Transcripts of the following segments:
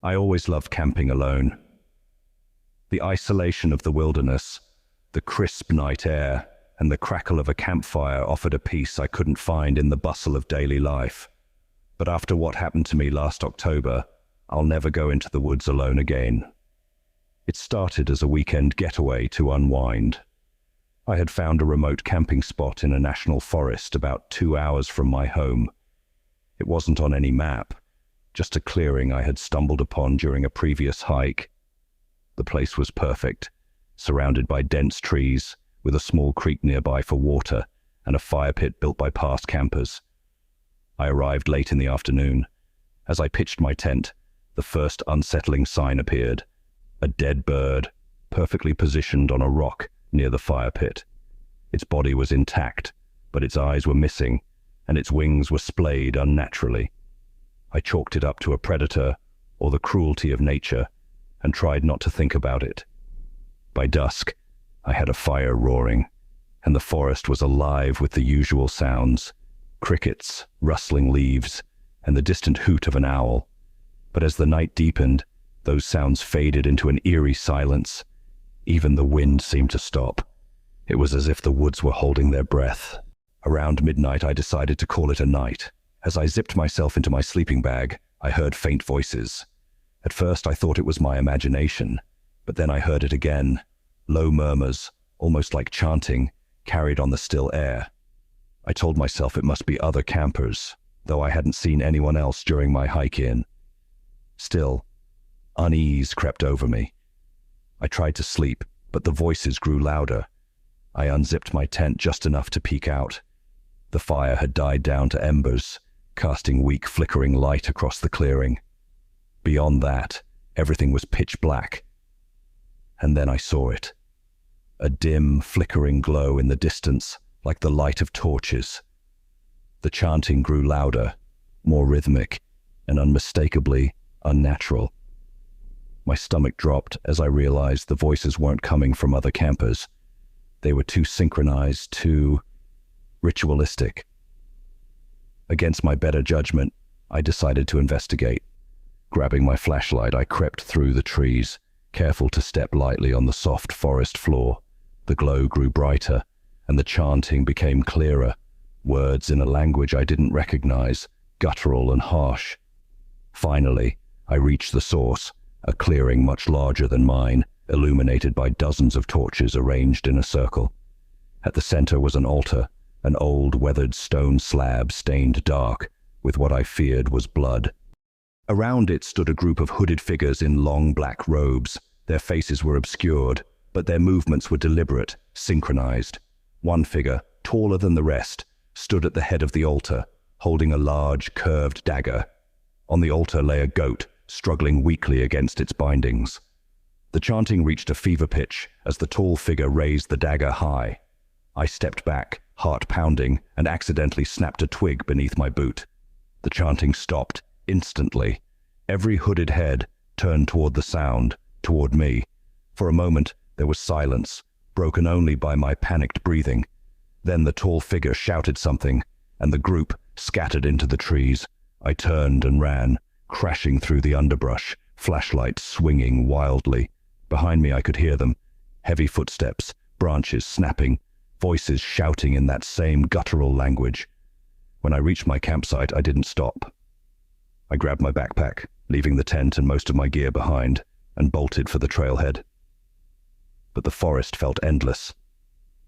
I always loved camping alone. The isolation of the wilderness, the crisp night air, and the crackle of a campfire offered a peace I couldn't find in the bustle of daily life. But after what happened to me last October, I'll never go into the woods alone again. It started as a weekend getaway to unwind. I had found a remote camping spot in a national forest about 2 hours from my home. It wasn't on any map, just a clearing I had stumbled upon during a previous hike. The place was perfect, surrounded by dense trees, with a small creek nearby for water and a fire pit built by past campers. I arrived late in the afternoon. As I pitched my tent, the first unsettling sign appeared: a dead bird, perfectly positioned on a rock near the fire pit. Its body was intact, but its eyes were missing, and its wings were splayed unnaturally. I chalked it up to a predator or the cruelty of nature, and tried not to think about it. By dusk, I had a fire roaring, and the forest was alive with the usual sounds: crickets, rustling leaves, and the distant hoot of an owl. But as the night deepened, those sounds faded into an eerie silence. Even the wind seemed to stop. It was as if the woods were holding their breath. Around midnight, I decided to call it a night. As I zipped myself into my sleeping bag, I heard faint voices. At first, I thought it was my imagination, but then I heard it again. Low murmurs, almost like chanting, carried on the still air. I told myself it must be other campers, though I hadn't seen anyone else during my hike in. Still, unease crept over me. I tried to sleep, but the voices grew louder. I unzipped my tent just enough to peek out. The fire had died down to embers, casting weak flickering light across the clearing. Beyond that, everything was pitch black. And then I saw it. A dim, flickering glow in the distance, like the light of torches. The chanting grew louder, more rhythmic, and unmistakably unnatural. My stomach dropped as I realized the voices weren't coming from other campers. They were too synchronized, too ritualistic. Against my better judgment, I decided to investigate. Grabbing my flashlight, I crept through the trees, careful to step lightly on the soft forest floor. The glow grew brighter, and the chanting became clearer, words in a language I didn't recognize, guttural and harsh. Finally, I reached the source, a clearing much larger than mine, illuminated by dozens of torches arranged in a circle. At the center was an altar, an old, weathered stone slab stained dark with what I feared was blood. Around it stood a group of hooded figures in long black robes. Their faces were obscured, but their movements were deliberate, synchronized. One figure, taller than the rest, stood at the head of the altar, holding a large, curved dagger. On the altar lay a goat, struggling weakly against its bindings. The chanting reached a fever pitch as the tall figure raised the dagger high. I stepped back, heart pounding, and accidentally snapped a twig beneath my boot. The chanting stopped instantly. Every hooded head turned toward the sound, toward me. For a moment, there was silence, broken only by my panicked breathing. Then the tall figure shouted something, and the group scattered into the trees. I turned and ran, crashing through the underbrush, flashlight swinging wildly. Behind me I could hear them, heavy footsteps, branches snapping, voices shouting in that same guttural language. When I reached my campsite, I didn't stop. I grabbed my backpack, leaving the tent and most of my gear behind, and bolted for the trailhead. But the forest felt endless.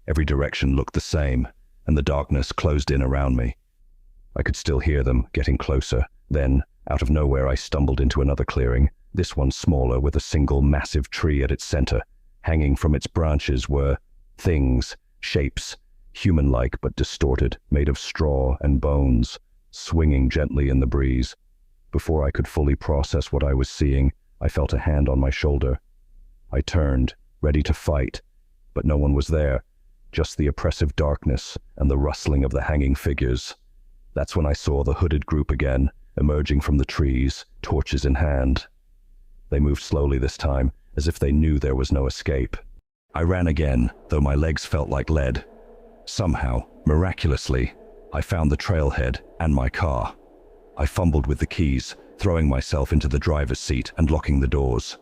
Every direction looked the same, and the darkness closed in around me. I could still hear them getting closer. Then, out of nowhere, I stumbled into another clearing, this one smaller, with a single massive tree at its center. Hanging from its branches were things, shapes, human-like but distorted, made of straw and bones, swinging gently in the breeze. Before I could fully process what I was seeing, I felt a hand on my shoulder. I turned, ready to fight, but no one was there, just the oppressive darkness and the rustling of the hanging figures. That's when I saw the hooded group again, emerging from the trees, torches in hand. They moved slowly this time, as if they knew there was no escape. I ran again, though my legs felt like lead. Somehow, miraculously, I found the trailhead and my car. I fumbled with the keys, throwing myself into the driver's seat and locking the doors.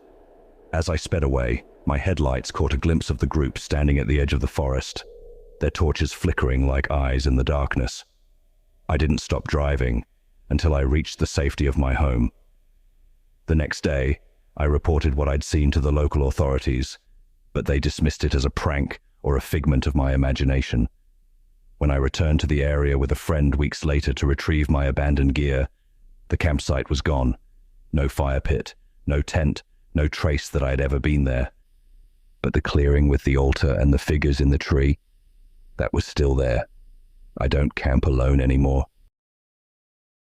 As I sped away, my headlights caught a glimpse of the group standing at the edge of the forest, their torches flickering like eyes in the darkness. I didn't stop driving until I reached the safety of my home. The next day, I reported what I'd seen to the local authorities, but they dismissed it as a prank or a figment of my imagination. When I returned to the area with a friend weeks later to retrieve my abandoned gear, the campsite was gone. No fire pit, no tent, no trace that I had ever been there. But the clearing with the altar and the figures in the tree, that was still there. I don't camp alone anymore.